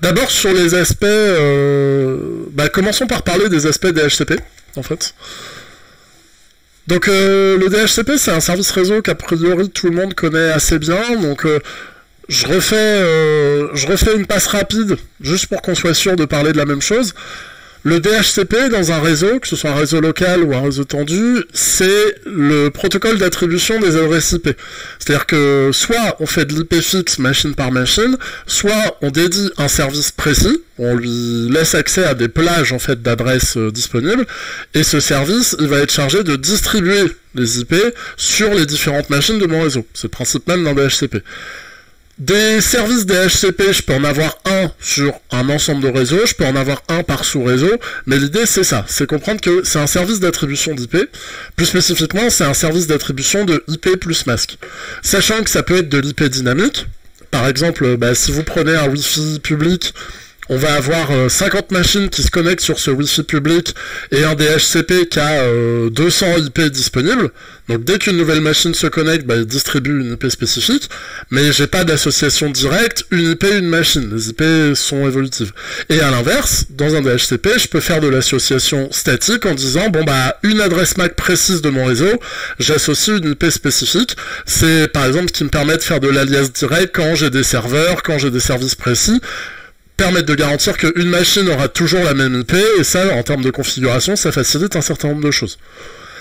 D'abord sur les aspects, commençons par parler des aspects DHCP, en fait. Donc le DHCP c'est un service réseau qu'a priori tout le monde connaît assez bien, donc je refais une passe rapide, juste pour qu'on soit sûr de parler de la même chose. Le DHCP dans un réseau, que ce soit un réseau local ou un réseau tendu, c'est le protocole d'attribution des adresses IP. C'est-à-dire que soit on fait de l'IP fixe machine par machine, soit on dédie un service précis, on lui laisse accès à des plages en fait d'adresses disponibles, et ce service il va être chargé de distribuer les IP sur les différentes machines de mon réseau. C'est le principe même d'un DHCP. Des services DHCP, je peux en avoir un sur un ensemble de réseaux, je peux en avoir un par sous-réseau, mais l'idée c'est ça, c'est comprendre que c'est un service d'attribution d'IP, plus spécifiquement c'est un service d'attribution de IP plus masque. Sachant que ça peut être de l'IP dynamique, par exemple, si vous prenez un Wi-Fi public, on va avoir 50 machines qui se connectent sur ce Wi-Fi public et un DHCP qui a 200 IP disponibles. Donc dès qu'une nouvelle machine se connecte, il distribue une IP spécifique, mais j'ai pas d'association directe, une IP, une machine. Les IP sont évolutives. Et à l'inverse, dans un DHCP, je peux faire de l'association statique en disant, une adresse MAC précise de mon réseau, j'associe une IP spécifique. C'est par exemple ce qui me permet de faire de l'alias direct quand j'ai des serveurs, quand j'ai des services précis, permettre de garantir qu'une machine aura toujours la même IP, et ça, en termes de configuration, ça facilite un certain nombre de choses.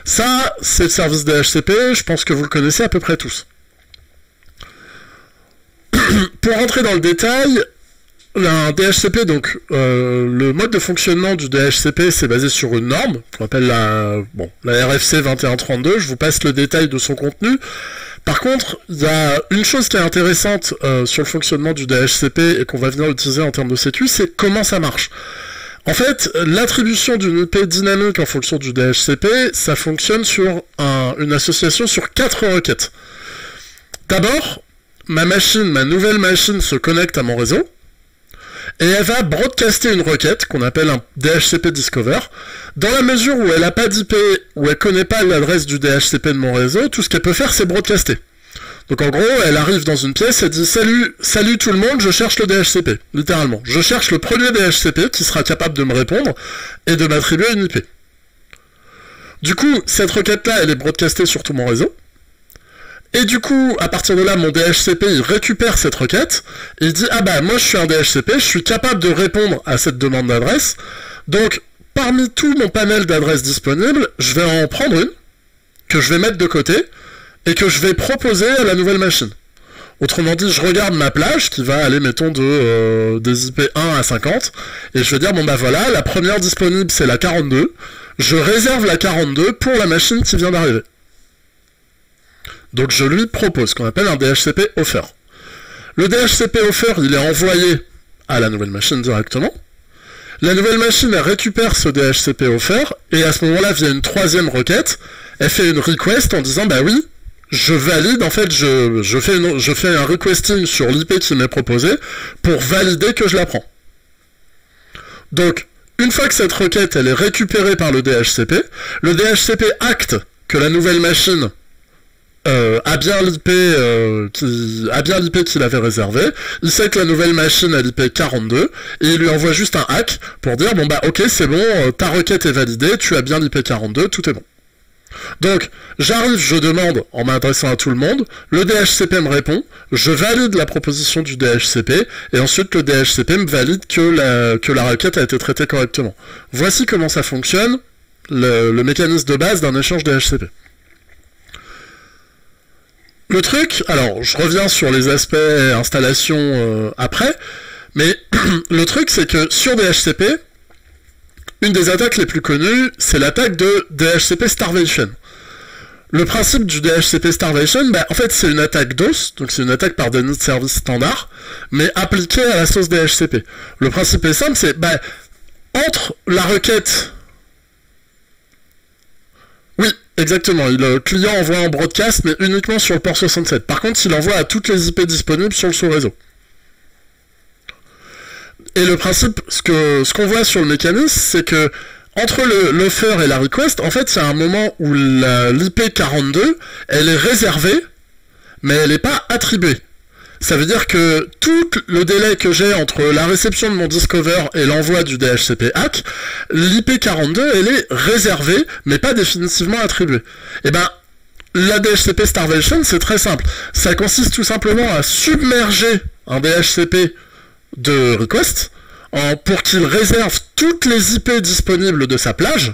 Ça, c'est le service DHCP, je pense que vous le connaissez à peu près tous. Pour rentrer dans le détail, un DHCP, donc le mode de fonctionnement du DHCP, c'est basé sur une norme, qu'on appelle la RFC 2132, je vous passe le détail de son contenu. Par contre, il y a une chose qui est intéressante sur le fonctionnement du DHCP et qu'on va venir utiliser en termes de sécu, c'est comment ça marche. En fait, l'attribution d'une IP dynamique en fonction du DHCP, ça fonctionne sur une association sur 4 requêtes. D'abord, ma nouvelle machine se connecte à mon réseau, et elle va broadcaster une requête qu'on appelle un DHCP Discover. Dans la mesure où elle n'a pas d'IP, où elle connaît pas l'adresse du DHCP de mon réseau, tout ce qu'elle peut faire, c'est broadcaster. Donc en gros, elle arrive dans une pièce, elle dit salut tout le monde, je cherche le DHCP, littéralement. Je cherche le premier DHCP qui sera capable de me répondre et de m'attribuer une IP. Du coup, cette requête-là, elle est broadcastée sur tout mon réseau. Et du coup, à partir de là, mon DHCP, il récupère cette requête, et il dit, moi je suis un DHCP, je suis capable de répondre à cette demande d'adresse, donc, parmi tout mon panel d'adresses disponibles, je vais en prendre une, que je vais mettre de côté, et que je vais proposer à la nouvelle machine. Autrement dit, je regarde ma plage, qui va aller, mettons, des IP 1 à 50, et je vais dire, voilà, la première disponible, c'est la 42, je réserve la 42 pour la machine qui vient d'arriver. Donc je lui propose ce qu'on appelle un DHCP offer. Le DHCP offer, il est envoyé à la nouvelle machine directement. La nouvelle machine, elle récupère ce DHCP offer, et à ce moment-là, via une troisième requête, elle fait une request en disant, oui, je valide, en fait, je fais un requesting sur l'IP qui m'est proposé pour valider que je la prends. Donc, une fois que cette requête, elle est récupérée par le DHCP acte que la nouvelle machine a bien l'IP qu'il avait réservé, il sait que la nouvelle machine a l'IP 42, et il lui envoie juste un hack pour dire, ok, c'est bon, ta requête est validée, tu as bien l'IP 42, tout est bon. Donc, j'arrive, je demande, en m'adressant à tout le monde, le DHCP me répond, je valide la proposition du DHCP, et ensuite le DHCP me valide que la requête a été traitée correctement. Voici comment ça fonctionne, le mécanisme de base d'un échange DHCP. Le truc, alors je reviens sur les aspects installation après, mais le truc c'est que sur DHCP, une des attaques les plus connues, c'est l'attaque de DHCP Starvation. Le principe du DHCP Starvation, en fait c'est une attaque DOS, donc c'est une attaque par déni de service standard, mais appliquée à la sauce DHCP. Le principe est simple, c'est entre la requête... Oui, exactement, le client envoie un broadcast, mais uniquement sur le port 67. Par contre, il envoie à toutes les IP disponibles sur le sous-réseau. Et le principe, ce qu'on voit sur le mécanisme, c'est que entre l'offer et la request, en fait, il y a un moment où l'IP 42, elle est réservée, mais elle n'est pas attribuée. Ça veut dire que tout le délai que j'ai entre la réception de mon discover et l'envoi du DHCP ACK, l'IP42, elle est réservée, mais pas définitivement attribuée. Et ben, la DHCP Starvation, c'est très simple. Ça consiste tout simplement à submerger un DHCP de request pour qu'il réserve toutes les IP disponibles de sa plage.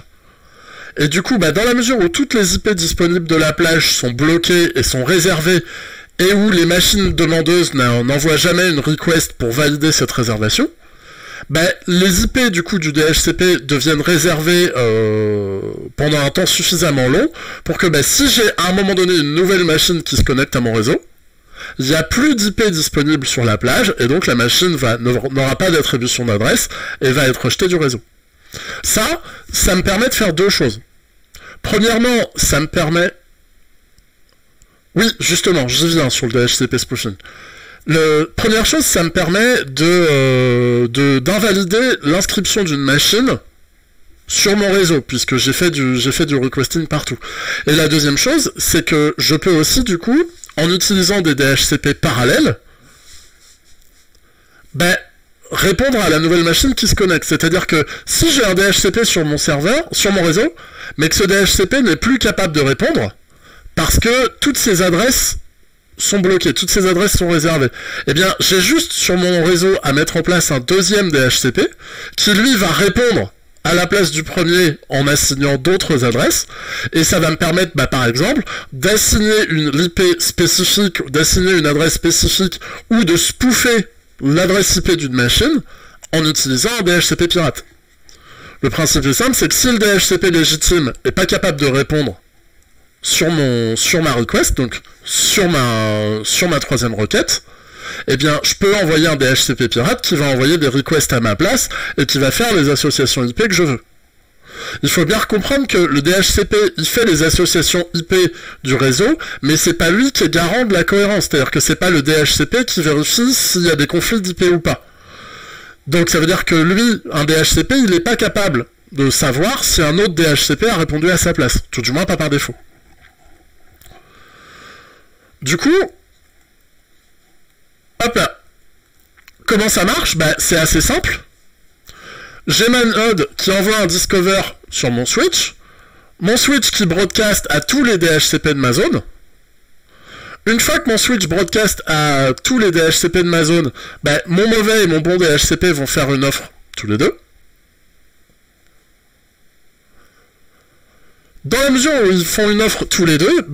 Et du coup, dans la mesure où toutes les IP disponibles de la plage sont bloquées et sont réservées, et où les machines demandeuses n'envoient jamais une request pour valider cette réservation, les IP du coup du DHCP deviennent réservées pendant un temps suffisamment long pour que si j'ai à un moment donné une nouvelle machine qui se connecte à mon réseau, il n'y a plus d'IP disponible sur la plage, et donc la machine n'aura pas d'attribution d'adresse et va être rejetée du réseau. Ça me permet de faire deux choses. Premièrement, ça me permet... Oui, justement, j'y viens sur le DHCP spoofing. Première chose, ça me permet d'invalider l'inscription d'une machine sur mon réseau, puisque j'ai fait du requesting partout. Et la deuxième chose, c'est que je peux aussi, du coup, en utilisant des DHCP parallèles, répondre à la nouvelle machine qui se connecte. C'est-à-dire que si j'ai un DHCP sur mon serveur, sur mon réseau, mais que ce DHCP n'est plus capable de répondre, parce que toutes ces adresses sont bloquées, toutes ces adresses sont réservées, eh bien, j'ai juste sur mon réseau à mettre en place un deuxième DHCP qui, lui, va répondre à la place du premier en assignant d'autres adresses, et ça va me permettre, par exemple, d'assigner une IP spécifique, d'assigner une adresse spécifique, ou de spoofer l'adresse IP d'une machine en utilisant un DHCP pirate. Le principe est simple, c'est que si le DHCP légitime n'est pas capable de répondre sur ma request, donc sur ma troisième requête, eh bien, je peux envoyer un DHCP pirate qui va envoyer des requests à ma place et qui va faire les associations IP que je veux. Il faut bien comprendre que le DHCP, il fait les associations IP du réseau, mais c'est pas lui qui est garant de la cohérence, c'est-à-dire que c'est pas le DHCP qui vérifie s'il y a des conflits d'IP ou pas. Donc ça veut dire que lui, un DHCP, il n'est pas capable de savoir si un autre DHCP a répondu à sa place, tout du moins pas par défaut. Du coup, hop là, comment ça marche ? C'est assez simple. J'ai ma node qui envoie un discover sur mon switch qui broadcast à tous les DHCP de ma zone. Une fois que mon switch broadcast à tous les DHCP de ma zone, mon mauvais et mon bon DHCP vont faire une offre tous les deux. Dans la mesure où ils font une offre tous les deux,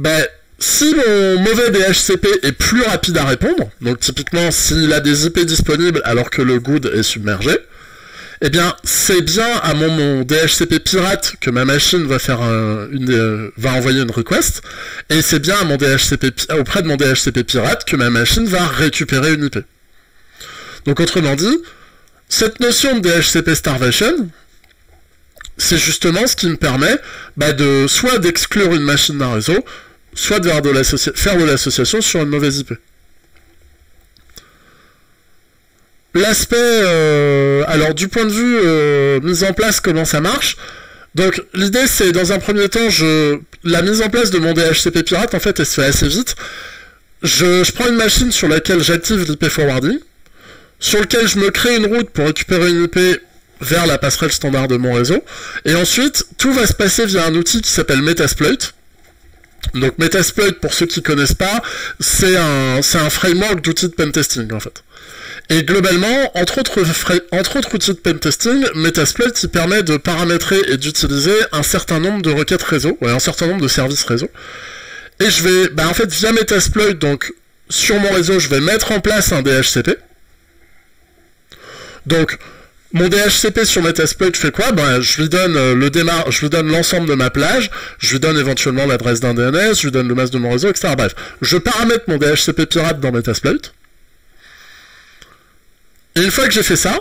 si mon mauvais DHCP est plus rapide à répondre, donc typiquement s'il a des IP disponibles alors que le good est submergé, eh bien c'est bien à mon DHCP pirate que ma machine va envoyer une request, et c'est bien à auprès de mon DHCP pirate que ma machine va récupérer une IP. Donc autrement dit, cette notion de DHCP Starvation, c'est justement ce qui me permet soit d'exclure une machine d'un réseau, soit de faire de l'association sur une mauvaise IP. L'aspect, alors du point de vue mise en place, comment ça marche, donc l'idée c'est, dans un premier temps, la mise en place de mon DHCP pirate, en fait, elle se fait assez vite. Je prends une machine sur laquelle j'active l'IP forwarding, sur laquelle je me crée une route pour récupérer une IP vers la passerelle standard de mon réseau, et ensuite, tout va se passer via un outil qui s'appelle Metasploit. Donc Metasploit, pour ceux qui connaissent pas, c'est un framework d'outils de pentesting, en fait. Et globalement, entre autres outils de pentesting, Metasploit il permet de paramétrer et d'utiliser un certain nombre de requêtes réseau, un certain nombre de services réseau. Et je vais, en fait, via Metasploit, donc sur mon réseau, je vais mettre en place un DHCP. Donc, mon DHCP sur Metasploit fait quoi ? Je lui donne l'ensemble de ma plage, je lui donne éventuellement l'adresse d'un DNS, je lui donne le masque de mon réseau, etc. Bref, je paramètre mon DHCP pirate dans Metasploit. Et une fois que j'ai fait ça,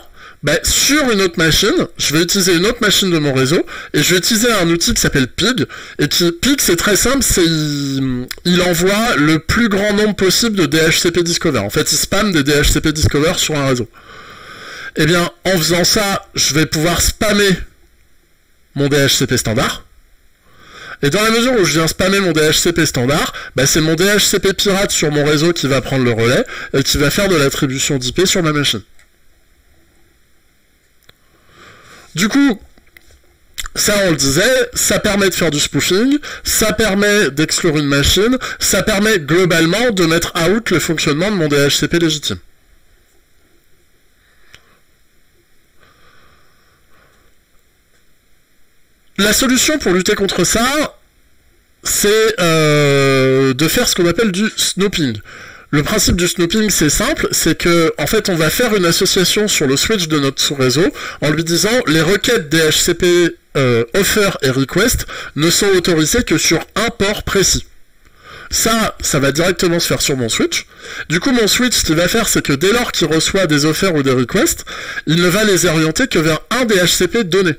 sur une autre machine, je vais utiliser une autre machine de mon réseau, et je vais utiliser un outil qui s'appelle Pig, et Pig, c'est très simple, il envoie le plus grand nombre possible de DHCP Discover. En fait, il spamme des DHCP Discover sur un réseau. Eh bien, en faisant ça, je vais pouvoir spammer mon DHCP standard, Et dans la mesure où je viens spammer mon DHCP standard, bah c'est mon DHCP pirate sur mon réseau qui va prendre le relais et qui va faire de l'attribution d'IP sur ma machine. Du coup, ça on le disait, ça permet de faire du spoofing, ça permet d'exclure une machine, ça permet globalement de mettre out le fonctionnement de mon DHCP légitime. La solution pour lutter contre ça, c'est de faire ce qu'on appelle du snooping. Le principe du snooping, c'est simple, c'est que en fait, on va faire une association sur le switch de notre sous-réseau en lui disant les requêtes DHCP offer et request ne sont autorisées que sur un port précis. Ça va directement se faire sur mon switch. Du coup, mon switch, ce qu'il va faire, c'est que dès lors qu'il reçoit des offers ou des requests, il ne va les orienter que vers un DHCP donné.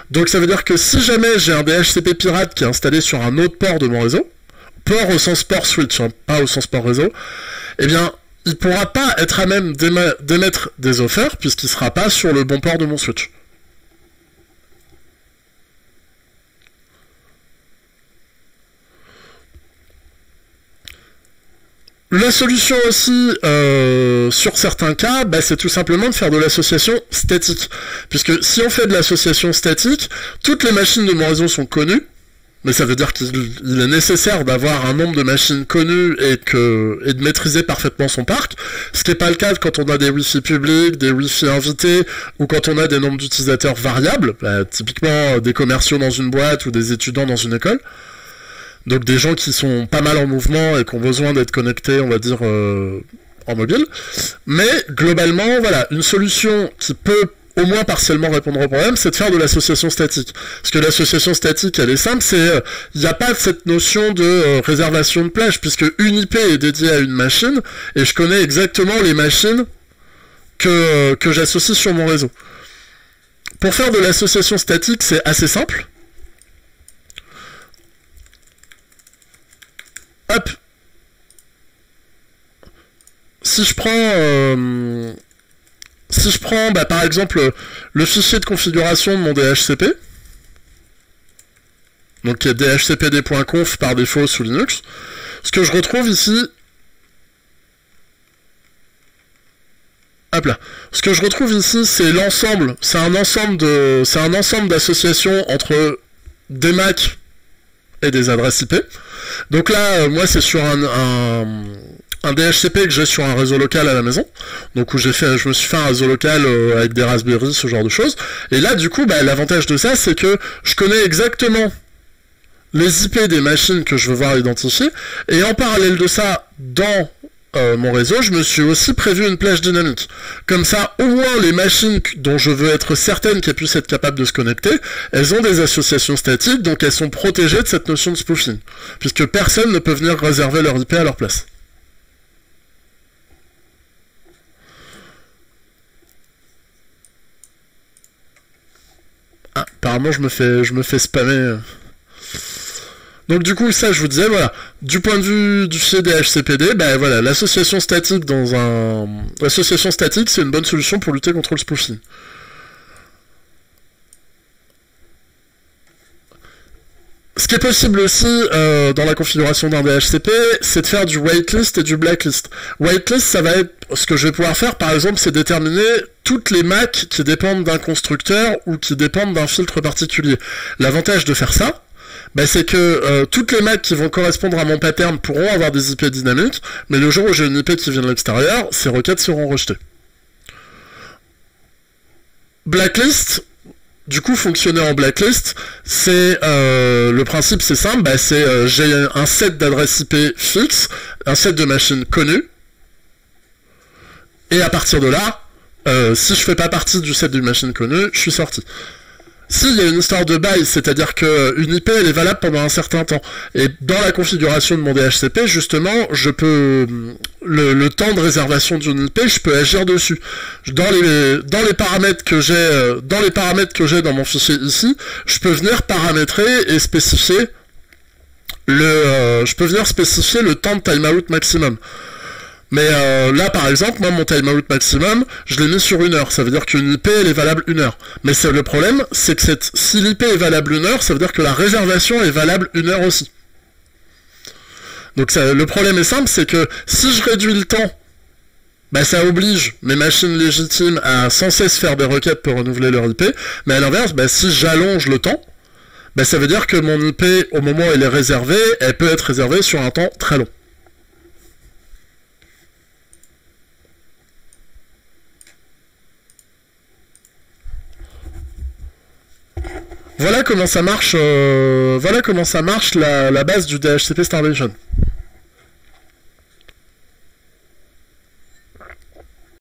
Donc ça veut dire que si jamais j'ai un DHCP pirate qui est installé sur un autre port de mon réseau, port au sens port switch, hein, pas au sens port réseau, eh bien, il ne pourra pas être à même d'émettre des offers puisqu'il ne sera pas sur le bon port de mon switch. La solution aussi, sur certains cas, bah, c'est tout simplement de faire de l'association statique. Puisque si on fait de l'association statique, toutes les machines de mon réseau sont connues, mais ça veut dire qu'il est nécessaire d'avoir un nombre de machines connues et de maîtriser parfaitement son parc, ce qui n'est pas le cas quand on a des Wi-Fi publics, des Wi-Fi invités, ou quand on a des nombres d'utilisateurs variables, bah, typiquement des commerciaux dans une boîte ou des étudiants dans une école. Donc des gens qui sont pas mal en mouvement et qui ont besoin d'être connectés, on va dire, en mobile. Mais globalement, voilà, une solution qui peut au moins partiellement répondre au problème, c'est de faire de l'association statique. Parce que l'association statique, elle est simple, c'est il n'y a pas cette notion de réservation de plage, puisque une IP est dédiée à une machine, et je connais exactement les machines que j'associe sur mon réseau. Pour faire de l'association statique, c'est assez simple. Hop. Si je prends bah, par exemple le fichier de configuration de mon DHCP, donc qui est dhcpd.conf par défaut sous Linux, ce que je retrouve ici, hop là, ce que je retrouve ici, c'est l'ensemble, c'est un ensemble d'associations entre des Mac et des adresses IP. Donc là, moi, c'est sur un DHCP que j'ai sur un réseau local à la maison, donc où je me suis fait un réseau local avec des Raspberry, ce genre de choses. Et là, du coup, bah, l'avantage de ça, c'est que je connais exactement les IP des machines que je veux voir identifier, et en parallèle de ça, dans mon réseau, je me suis aussi prévu une plage dynamique. Comme ça, au moins les machines dont je veux être certaine qu'elles puissent être capables de se connecter, elles ont des associations statiques, donc elles sont protégées de cette notion de spoofing, puisque personne ne peut venir réserver leur IP à leur place. Ah, apparemment je me fais spammer. Donc du coup, ça, je vous disais, voilà, du point de vue du fichier DHCPD, ben voilà, l'association statique l'association statique, c'est une bonne solution pour lutter contre le spoofing. Ce qui est possible aussi dans la configuration d'un DHCP, c'est de faire du waitlist et du blacklist. Waitlist, ça va être ce que je vais pouvoir faire, par exemple, c'est déterminer toutes les Mac qui dépendent d'un constructeur ou qui dépendent d'un filtre particulier. L'avantage de faire ça, bah, c'est que toutes les Macs qui vont correspondre à mon pattern pourront avoir des IP dynamiques, mais le jour où j'ai une IP qui vient de l'extérieur, ces requêtes seront rejetées. Blacklist, du coup, fonctionner en blacklist, c'est le principe, c'est simple, bah, c'est j'ai un set d'adresses IP fixe, un set de machines connues, et à partir de là, si je fais pas partie du set de machines connues, je suis sorti. S'il y a une histoire de bail, c'est-à-dire qu'une IP elle est valable pendant un certain temps, et dans la configuration de mon DHCP, justement, je peux le temps de réservation d'une IP, je peux agir dessus. Dans les paramètres que j'ai dans mon fichier ici, je peux venir paramétrer et spécifier le temps de timeout maximum. Mais là, par exemple, moi, mon timeout maximum, je l'ai mis sur 1 heure. Ça veut dire qu'une IP, elle est valable 1 heure. Mais le problème, c'est que si l'IP est valable 1 heure, ça veut dire que la réservation est valable 1 heure aussi. Donc le problème est simple, c'est que si je réduis le temps, bah ça oblige mes machines légitimes à sans cesse faire des requêtes pour renouveler leur IP. Mais à l'inverse, bah, si j'allonge le temps, bah, ça veut dire que mon IP, au moment où elle est réservée, elle peut être réservée sur un temps très long. Voilà comment ça marche, la base du DHCP Starbation.